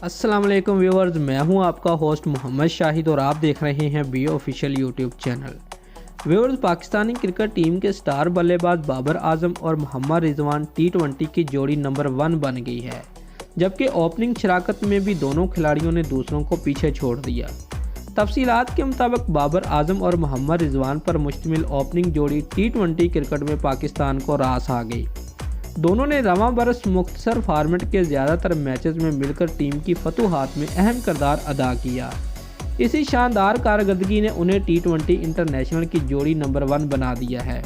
السلام علیکم ویورز، میں ہوں آپ کا ہوسٹ محمد شاہد اور آپ دیکھ رہے ہیں B official YouTube channel. Viewers, Pakistani cricket team کے سٹار بلے باز بابر اعظم اور محمد رضوان T20 کی جوڑی نمبر 1 بن گئی ہے، جبکہ اوپننگ شراکت میں بھی دونوں کھلاڑیوں نے دوسروں کو پیچھے چھوڑ دیا۔ تفصیلات کے مطابق بابر اعظم اور محمد رضوان پر مشتمل اوپننگ جوڑی T20 کرکٹ میں پاکستان کو راس آ گئی۔ دونوں نے رواں برس مختصر فارمیٹ کے زیادہ تر میچز میں مل کر ٹیم کی فتوحات میں اہم کردار ادا کیا۔ اسی شاندار کارکردگی نے انہیں T20 انٹرنیشنل کی جوڑی نمبر 1 بنا دیا ہے۔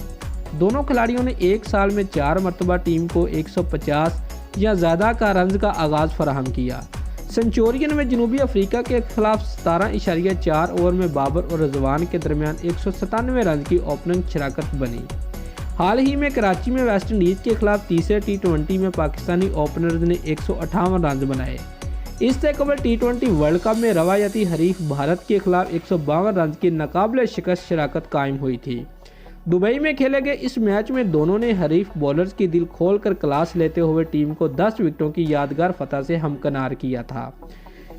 دونوں کھلاڑیوں نے ایک سال میں 4 مرتبہ ٹیم کو 150 یا زیادہ کا رنز کا آغاز فراہم کیا۔ سنچورین میں جنوبی افریقہ کے خلاف 17.4 اوور میں بابر اور رضوان کے درمیان 197 رنز کی اوپننگ شراکت بنی۔ حال ہی میں کراچی میں ویسٹ انڈیز کے خلاف تیسرے T20 میں پاکستانی اوپنرز نے 158 رنز بنائے۔ اس سے قبل T20 ورلڈ کپ میں روایتی حریف بھارت کے خلاف 152 رنز کی ناقابل شکست شراکت قائم ہوئی تھی۔ دبئی میں کھیلے گئے اس میچ میں دونوں نے حریف بولرز کی دل کھول کر کلاس لیتے ہوئے ٹیم کو 10 وکٹوں کی یادگار فتح سے ہمکنار کیا تھا۔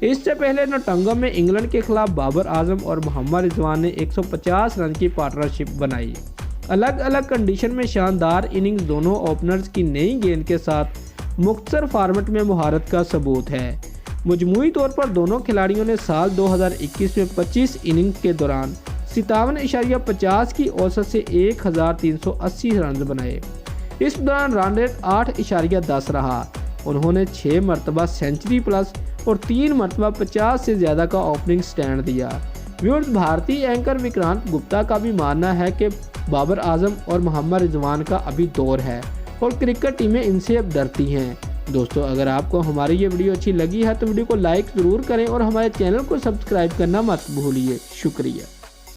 اس سے پہلے نوٹنگم میں انگلینڈ کے خلاف بابر اعظم اور محمد رضوان نے 150 رن کی پارٹنرشپ بنائی۔ الگ الگ کنڈیشن میں شاندار اننگز دونوں اوپنرز کی نئی گیند کے ساتھ مختصر فارمیٹ میں مہارت کا ثبوت ہے۔ مجموعی طور پر دونوں کھلاڑیوں نے سال 2021 میں 25 اننگز کے دوران 57.50 کی اوسط سے 1380 رنز بنائے۔ اس دوران رن ریٹ 8.10 رہا۔ انہوں نے 6 مرتبہ سنچری پلس اور 3 مرتبہ 50 سے زیادہ کا اوپننگ سٹینڈ دیا۔ ویورز، بھارتی اینکر وکرانت گپتا کا بھی ماننا ہے کہ بابر اعظم اور محمد رضوان کا ابھی دور ہے اور کرکٹ ٹیمیں ان سے اب ڈرتی ہیں۔ دوستو، اگر آپ کو ہماری یہ ویڈیو اچھی لگی ہے تو ویڈیو کو لائک ضرور کریں اور ہمارے چینل کو سبسکرائب کرنا مت بھولیے۔ شکریہ۔